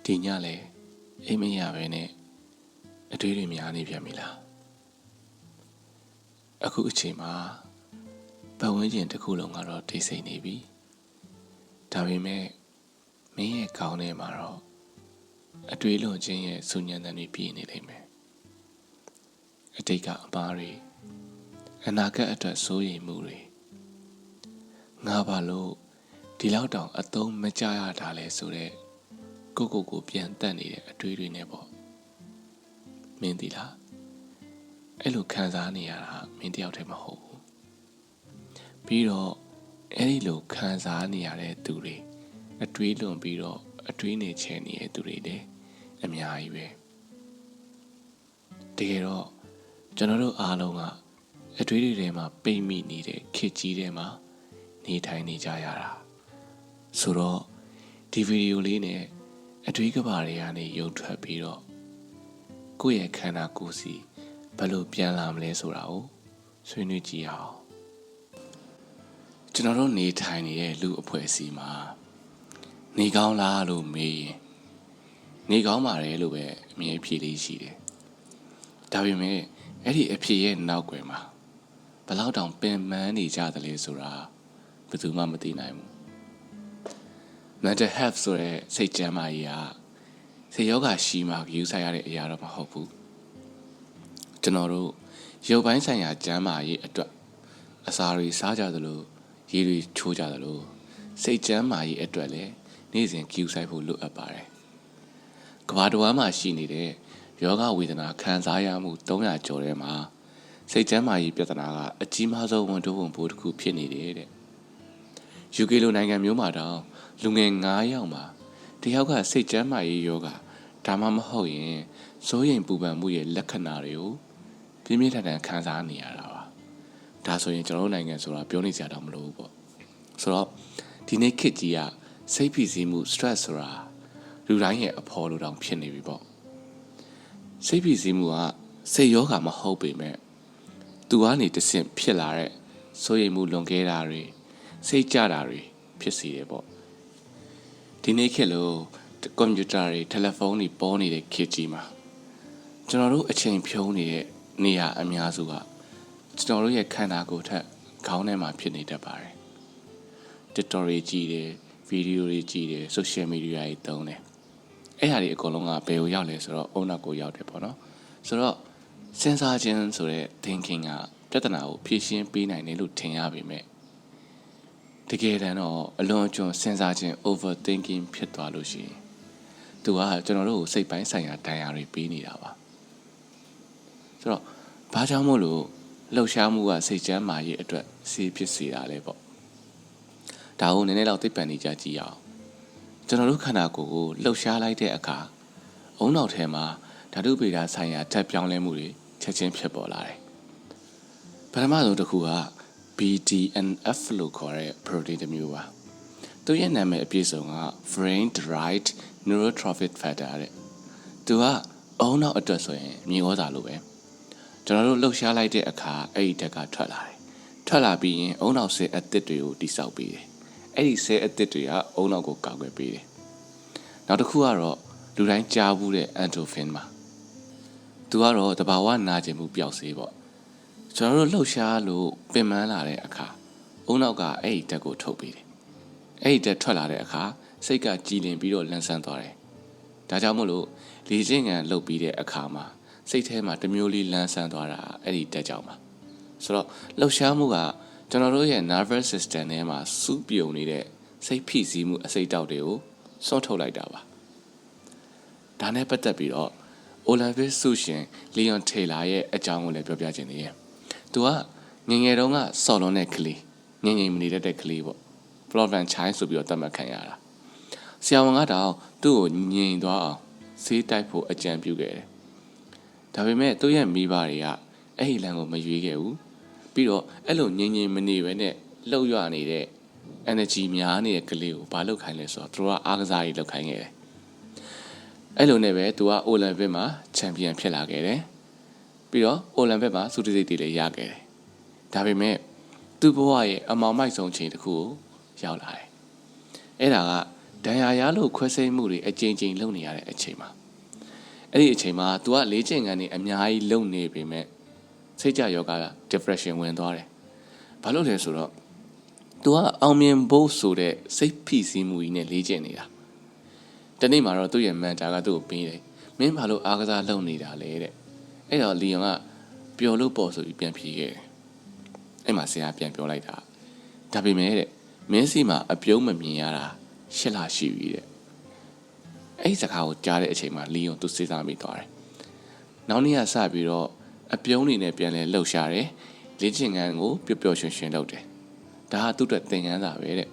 ဒီညလေအိမ်မရပဲနဲ့အတွေးတွေများနေပြန်ပြီလားအခုအချိန်မှာပတ်ဝန်းကျင်တစ်ခုလုံးကတော့ထိတ်ဆိတ်နေပြီဒါပေမဲ့မင်းရဲ့ခေါင်းထဲမှာတော့အတွေးလွန်ခြင်းရဲ့စူညံတန်တွေပြည့်နေလိမ့်မယ်အတိတ်ကအမားတွေအနာဂတ်အတွက်စိုးရိမ်မှုတွေငါဘာလို့ဒီလောက်တောင်အသုံးမကျရတာလဲဆိုတဲ့ကိုပြန်တက်နေတဲ့အတွေးတွေနဲ့ပေါ့မင်းသိလားအဲ့လိုခံစားနေရတာမင်းတယောက်တည်းမဟုတ်ဘူးပြီးတော့အဲ့ဒီလိုခံစားနေရတဲ့သူတွေအတွေးလွန်ပြီးတော့အတွေးနေချင်နေတဲ့သူတွေလည်းအများကြီးပဲတကယ်တော့ကျွန်တော်တို့အားလုံးကအတွေးတွေထဲမှာပိတ်မိနေတဲ့ခေတ်ကြီးထဲမှာနေထိုင်နေကြရတာဆိုတော့ဒီဗီဒီယိုလေးနဲ့အတွေးကဘာတွေကနေရုပ်ထွက်ပြီးတော့ကိုယ့်ရဲ့ခန္ဓာကိုယ်စီဘယ်လိုပြန်လာမလဲဆိုတာကိုဆွေးနွေးကြည့်အောင်ကျွန်တော်တို့နေထိုင်နေတဲ့လူအဖွဲ့အစည်းမှာနေကောင်းလားလို့မေးရင်နေကောင်းပါတယ်လို့ပဲအမြဲဖြေလေးရှိတယ်ဒါပေမဲ့အဲ့ဒီအဖြေရဲ့နောက်ွယ်မှာဘယ်လောက်တောင်ပင်ပန်းနေကြသလဲဆိုတာဘယ်သူမှမသိနိုင်ဘူး mental health ဆိုတဲ့စိတ်ကျန်းမာရေးကစိတ်ယောဂရှိမှယူဆရတဲ့အရာတော့မဟုတ်ဘူးကျွန်တော်တို့ရုပ်ပိုင်းဆိုင်ရာကျန်းမာရေးအတွက်အစာတွေစားကြသလိုရေတွေချိုးကြသလိုစိတ်ကျန်းမာရေးအတွက်လည်းနေ့စဉ်ကြိုးဆိုင်ဖို့လိုအပ်ပါတယ်ကမ္ဘာတစ်ဝန်းမှာရှိနေတဲ့ယောဂဝေဒနာခံစားရမှု300ကျော်ထဲမှာစိတ်ကျန်းမာရေးပြဿနာကအကြီးမားဆုံးဝန်တိုးဝန်ပိုးတစ်ခုဖြစ်နေတယ်တဲ့ UK လိုနိုင်ငံမျိုးမှာတောင်လူငယ်9ယောက်မှာတယောက်ကစိတ်ကျန်းမာရေးယောဂဒါမှမဟုတ်ရင်စိုးရိမ်ပူပန်မှုရဲ့လက္ခဏာတွေကိုပြင်းပြင်းထန်ထန်ခံစားနေရတာပါဒါဆိုရင်ကျွန်တော်တို့နိုင်ငံဆိုတာပြောနေကြတော့မလို့ပေါ့ဆိုတော့ဒီနေ့ခေတ်ကြီးကစိတ်ဖိစီးမှု stress ဆိုတာလူတိုင်းရဲ့အဖော်လိုတောင်ဖြစ်နေပြီပေါ့စိတ်ဖိစီးမှုကစိတ်ယောဂမဟုတ်ပေမဲ့သူကနေတဆင့်ဖြစ်လာတဲ့စိုးရိမ်မှုလွန်ကဲတာတွေစိတ်ကြတာတွေဖြစ်စေတယ်ပေါ့ဒီနေ့ခေတ်လို့ကွန်ပျူတာတွေတယ်လီဖုန်းတွေပေါ်နေတဲ့ခေတ်ကြီးမှာကျွန်တော်တို့အချိန်ဖြုံးနေတဲ့နေရာအများစုကကျွန်တော်တို့ရဲ့ခန္ဓာကိုယ်ထက်ခေါင်းထဲမှာဖြစ်နေတတ်ပါတယ် TikTok တွေကြည့်တယ်ဗီဒီယိုတွေကြည့်တယ် social media တွေသုံးတယ်အဲ့ဟာတွေအကုန်လုံးကဘယ်ကိုရောက်လဲဆိုတော့အုံနောက်ကိုရောက်တယ်ပေါ့နော်ဆိုတော့စဉ်းစားခြင်းဆိုတဲ့ thinking ကပြဿနာကိုဖြေရှင်းပေးနိုင်တယ်လို့ထင်ရပေမဲ့တကယ်တမ်းတော့အလွန်အကျွံစဉ်းစားခြင်း overthinking ဖြစ်သွားလို့ရှိရင်သူကကျွန်တော်တို့ကိုစိတ်ပိုင်းဆိုင်ရာဒဏ်ရာတွေပေးနေတာပါဆိုတော့ဘာကြောင့်မို့လို့လှုပ်ရှားမှုကစိတ်ကျန်းမာရေးအတွက်ဆေးဖြစ်စေတာလဲပေါ့ဒါကိုနည်းနည်းတော့သိပ္ပံနေကြကြည့်အောင်ကျွန်တော်တို့ခန္ဓာကိုယ်ကိုလှုပ်ရှားလိုက်တဲ့အခါအုံနောက်ထဲမှာဓာတုဗေဒဆိုင်ရာဓာတ်ပြောင်းလဲမှုတွေချက်ချင်းဖြစ်ပေါ်လာတယ်ပထမဆုံးတစ်ခုက BDNF လို့ခေါ်တဲ့ protein တစ်မျိုးပါသူရဲ့နာမည်အပြည့်စုံက brain derived neurotrophic factor တဲ့သူကအုံနောက်အတွက်ဆိုရင်မြေဩဇာလိုပဲကျွန်တော်တို့လှုပ်ရှားလိုက်တဲ့အခါအဲ့ဒီဓာတ်ကထွက်လာတယ်ထွက်လာပြီးရင်အုံနောက်ဆဲအသစ်တွေကိုတိစောက်ပေးတယ်အဲ့ဒီဆဲအသစ်တွေကအုံနောက်ကိုကာကွယ်ပေးတယ်နောက်တစ်ခုကတော့လူတိုင်းကြားဘူးတဲ့ endorphin မှာသူကတော့တဘာဝနာကျင်မှုပျောက်စေးပေါ့ကျွန်တော်တို့လှုပ်ရှားလို့ပင်ပန်းလာတဲ့အခါအုံနောက်ကအဲ့ဒီဓာတ်ကိုထုတ်ပေးတယ်အဲ့ဒီဓာတ်ထွက်လာတဲ့အခါစိတ်ကကြည်လင်ပြီးတော့လန်းဆန်းသွားတယ်ဒါကြောင့်မို့လို့လေ့ကျင့်ခန်းလုပ်ပြီးတဲ့အခါမှာစိတ်ထဲမှာတစ်မျိုးလေးလန်းဆန်းသွားတာအဲ့ဒီဓာတ်ကြောင့်ပါဆိုတော့လှုပ်ရှားမှုကကျွန်တော်တို့ရဲ့ nervous system ထဲမှာစူးပြုံနေတဲ့စိတ်ဖိစီးမှုအစိတ်တောက်တွေကိုစွန့်ထုတ်လိုက်တာပါဒါနဲ့ပတ်သက်ပြီးတော့အိုလံပစ်ဆုရှင်လီယွန်ထေလာရဲ့အကြောင်းကိုလည်းပြောပြခြင်းနေရဲ့သူကငယ်ငယ်တုန်းကဆော်လွန်တဲ့ကလေးငယ်ငယ်မနေတတ်တဲ့ကလေးပေါ့ problem child ဆိုပြီးတော့သတ်မှတ်ခံရတာဆရာဝန်ကတော့သူ့ကိုငြိမ်သွားအောင်ဆေးတိုက်ဖို့အကြံပြုခဲ့တယ်ဒါပေမဲ့သူ့ရဲ့မိဘတွေကအဲ့ဒီလမ်းကိုမရွေးခဲ့ဘူးပြီးတော့အဲ့လိုငြိမ်ငြိမ်မနေဘဲနဲ့လှုပ်ရွနေတဲ့ energy များနေတဲ့ကလေးကိုဘာလုပ်ခိုင်းလဲဆိုတော့သူကအားကစားကြီးလုပ်ခိုင်းခဲ့တယ်အဲ့လိုနဲ့ပဲသူကအိုလံပစ်မှာချန်ပီယံဖြစ်လာခဲ့တယ်ပြီးတော့အိုလံပစ်မှာဆုတံဆိပ်တွေလည်းရခဲ့တယ်ဒါပေမဲ့သူ့ဘဝရဲ့အမောင်မိုက်ဆုံးချိန်တစ်ခုကိုရောက်လာတယ်အဲ့ဒါက ဒဏ်ရာရလို့ခွဲစိတ်မှုတွေအကြိမ်ကြိမ်လုပ်နေရတဲ့အချိန်မှာအဲ့ဒီအချိန်မှာ तू ကလေ့ကျင့်ခန်းနေအများကြီးလုပ်နေပေမဲ့စိတ်ကြယောဂက depression ဝင်သွားတယ်ဘာလို့လဲဆိုတော့ तू ကအောင်မြင်ဖို့ဆိုတဲ့စိတ်ဖိစီးမှုကြီးနဲ့လေ့ကျင့်နေတာတနေ့မှာတော့သူ့ရဲ့ mentor ကသူ့ကိုပြီးတယ်မင်းဘာလို့အားကစားလုပ်နေတာလဲတဲ့အဲ့တော့လီယွန်ကပျော်လို့ပေါ့ဆိုပြီးပြန်ဖြေခဲ့တယ်အဲ့မှာဆရာပြန်ပြောလိုက်တာဒါပေမဲ့တဲ့မင်းစီမှာအပြုံးမမြင်ရတာ8 လရှိပြီတဲ့အဲ့စကားကိုကြားတဲ့အချိန်မှာလီယွန်သူစဉ်းစားမိသွားတယ်နောက်နေ့ကစပြီးတော့အပြုံးနေနဲ့ပြန်လဲလှုပ်ရှားတယ်လေ့ကျင့်ခန်းကိုပျော်ပျော်ရွှင်ရွှင်လုပ်တယ်ဒါကသူ့အတွက်သင်ခန်းစာပဲတဲ့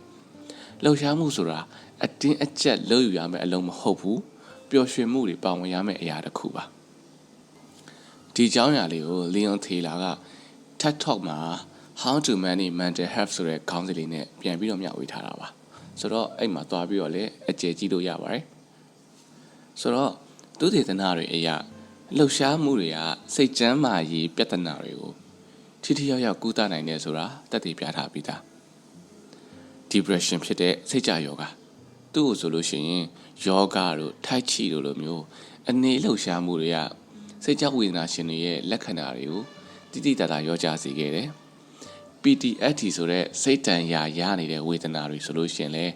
လှုပ်ရှားမှုဆိုတာအတင်းအကျပ်လုပ်ယူရမယ့်အလုံးမဟုတ်ဘူးပျော်ရွှင်မှုတွေပါဝင်ရမယ့်အရာတစ်ခုပါဒီအကြောင်းအရာလေးကိုလီယွန်ထေလာက TED Talk မှာ How to Manage Mental Health ဆိုတဲ့ခေါင်းစဉ်လေးနဲ့ပြန်ပြီးတော့မျှဝေထားတာပါဆိုတော့အဲ့မှာသွားပြီးတော့လည်းအကျယ်ကြည့်လို့ရပါတယ်ဆိုတော့သူသေသနာတွေအရာလှုပ်ရှားမှုတွေကစိတ်ကျန်းမာရေးပြဿနာတွေကိုထိထိရောက်ရောက်ကုသနိုင်တယ်ဆိုတာသက်သေပြထားပြီးသား depression ဖြစ်တဲ့စိတ်ကြယောဂသူ့ကိုဆိုလို့ရှိရင်ယောဂတို့ထိုက်ချီတို့လိုမျိုးအနေလှုပ်ရှားမှုတွေကစိတ်ကြောက်ဝေဒနာရှင်တွေရဲ့လက္ခဏာတွေကိုတိတိတတ်တာရောကြစေခဲ့တယ် PTSD ဆိုတဲ့စိတ်တန်ရာရနေတဲ့ဝေဒနာတွေဆိုလို့ရှိရင်လည်း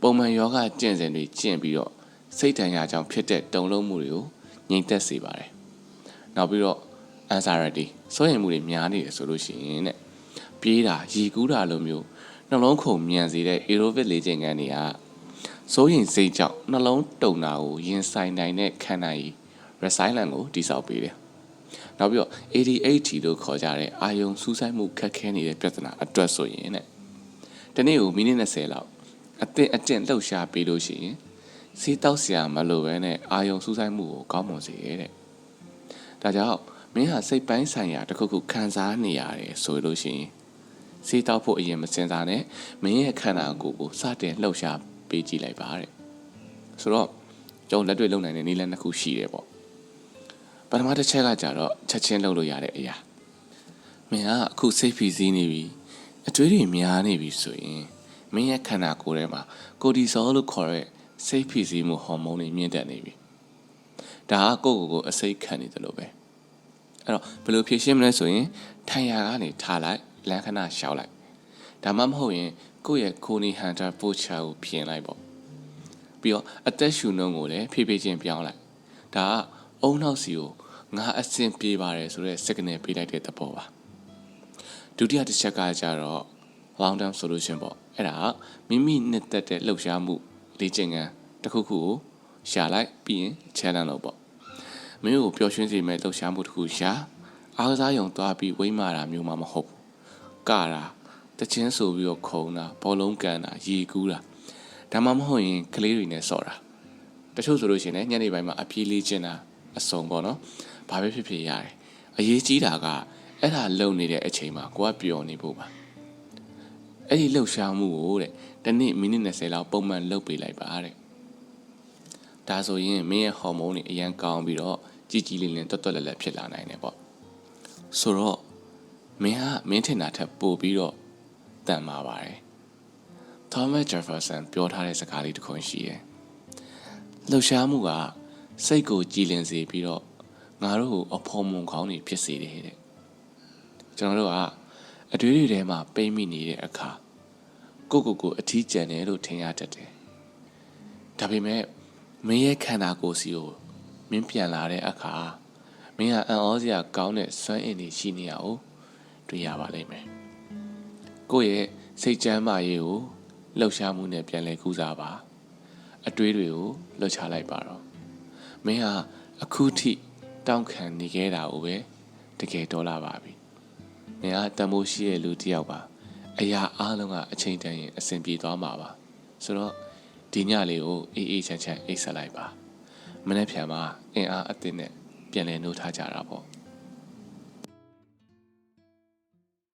ပုံမှန်ယောဂကျင့်စဉ်တွေကျင့်ပြီးတော့စိတ်တန်ရာကြောင့်ဖြစ်တဲ့တုန်လှုပ်မှုတွေကိုငြိမ်သက်စေပါတယ်နောက်ပြီးတော့ anxiety စိုးရိမ်မှုတွေများနေတယ်ဆိုလို့ရှိရင်တဲ့ပြေးတာရီကူးတာလိုမျိုးနှလုံးခုန်မြန်စေတဲ့ aerobic လေ့ကျင့်ခန်းတွေကစိုးရိမ်စိတ်ကြောင့်နှလုံးတုန်တာကိုရင်ဆိုင်နိုင်တဲ့ခန္ဓာရည် resilience ကိုတည်ဆောက်ပေးတယ်နောက်ပြီးတော့ ADHD လို့ခေါ်ကြတဲ့အာယုံစူးစိုက်မှုခက်ခဲနေတဲ့ပြဿနာအတွက်ဆိုရင်တဲ့ဒီနေ့ကိုမိနစ်20လောက်အသင့်အကျင့်လှုပ်ရှားပေးလို့ရှိရင်စေးတောက်ဆရာမလိုပဲနဲ့အာယုံစူးစိုက်မှုကိုကောင်းမွန်စေတဲ့ဒါကြောင့်မင်းဟာစိတ်ပိုင်းဆိုင်ရာတစ်ခုခုခံစားနေရတယ်ဆိုလို့ရှိရင်စေးတောက်ဖို့အရင်မစင်စားနဲ့မင်းရဲ့ခန္ဓာကိုယ်ကိုစတင်လှုပ်ရှားပေးကြည့်လိုက်ပါတဲ့ဆိုတော့ကျွန်တော်လက်တွေ့လုပ်နိုင်တဲ့နည်းလမ်းတစ်ခုရှိတယ်ပေါ့ပထမတစ်ချက်ကကြတော့ချက်ချင်းလုပ်လို့ရတဲ့အရာမင်းကအခုစိတ်ဖိစီးနေပြီအတွေးတွေများနေပြီဆိုရင်မင်းရဲ့ခန္ဓာကိုယ်ထဲမှာကိုတီဇောလို့ခေါ်တဲ့စိတ်ဖိစီးမှုဟော်မုန်းတွေမြင့်တက်နေပြီဒါကကိုယ့်ကိုယ်ကိုအစိတ်ခံနေတယ်လို့ပဲအဲ့တော့ဘယ်လိုဖြေရှင်းမလဲဆိုရင်ထိုင်ရာကနေထားလိုက်လမ်းခဏရှောက်လိုက်ဒါမှမဟုတ်ရင်ကိုယ့်ရဲ့ကိုနီဟန်တာပိုချာကိုပြင်လိုက်ပေါ့ပြီးတော့အသက်ရှူနှုန်းကိုလည်းဖြည်းဖြည်းချင်းပြောင်းလိုက်ဒါကအုံနောက်စီကိုငါအဆင်ပြေပါတယ်ဆိုတဲ့ signal ပေးလိုက်တဲ့သဘောပါဒုတိယတစ်ချက်ကကြတော့ long term solution ပေါ့အဲ့ဒါမိမိနှစ်သက်တဲ့လှုပ်ရှားမှုလေ့ကျင့်ခန်းတစ်ခုခုကိုရှာလိုက်ပြီးရင် challenge လုပ်ပေါ့မင်းကိုပျော်ရွှင်စေမယ့်လှုပ်ရှားမှုတစ်ခုရှာအားကစားရုံသွားပြီးဝိမာတာမျိုးမှမဟုတ်ဘူးကတာတချင်းဆိုပြီးတော့ခုံတာဘောလုံးကန်တာရေကူးတာဒါမှမဟုတ်ရင်ကလေးတွေနဲ့ဆော့တာတချို့ဆိုလို့ရှိရင်ညနေပိုင်းမှာအပြေးလေးကျင်တာအစုံပေါ့နော်ဘာပဲဖြစ်ဖြစ်ရတယ်အရေးကြီးတာကအဲ့ဒါလုံနေတဲ့အချိန်မှာကိုကပျော်နေဖို့ပါအဲ့ဒီလှုပ်ရှားမှုကိုတဲ့တနေ့မိနစ်20လောက်ပုံမှန်လုပ်ပေးလိုက်ပါတဲ့ဒါဆိုရင်မင်းရဲ့ဟော်မုန်းတွေအရန်ကောင်းပြီးတော့ကြည်ကြည်လင်လင်တွတ်တွတ်လက်လက်ဖြစ်လာနိုင်တယ်ပေါ့ဆိုတော့မင်းထင်တာထက်ပိုပြီးတော့တန်မာပါတယ် Thomas Jefferson ပြောထားတဲ့စကားလေးတစ်ခုရှိတယ်လှုပ်ရှားမှုကစိတ်ကိုကြည်လင်စေပြီးတော့ငါတို့ကိုအဖော်မွန်ကောင်းနေဖြစ်စေတယ်တဲ့ကျွန်တော်တို့ကအတွေးတွေထဲမှာပိတ်မိနေတဲ့အခါကိုအထီးကျန်တယ်လို့ထင်ရတတ်တယ်ဒါပေမဲ့မင်းရဲ့ခန္ဓာကိုယ်စီကိုမင်းပြန်လာတဲ့အခါမင်းကအံ့ဩစရာကောင်းတဲ့စွမ်းအင်တွေရှိနေရအောင်တွေ့ရပါလိမ့်မယ်ကိုယ့်ရဲ့စိတ်ကျန်းမာရေးကိုလှုပ်ရှားမှုနဲ့ပြန်လည်ကုစားပါအတွေးတွေကိုလှုပ်ရှားလိုက်ပါတော့မင်းဟာအခုထိတောင့်ခံနေခဲ့တာကိုပဲတကယ်တော်လာပါပြီမင်းဟာတန်ဖိုးရှိတဲ့လူတစ်ယောက်ပါအရာအားလုံးကအချိန်တန်ရင်အဆင်ပြေသွားမှာပါဆိုတော့ဒီညလေးကိုအေးချမ်းချမ်းအိပ်ဆက်လိုက်ပါမနေ့ဖြန်မှာအင်အားအသစ်နဲ့ပြန်လည်နှုတ်ထားကြတာပေါ့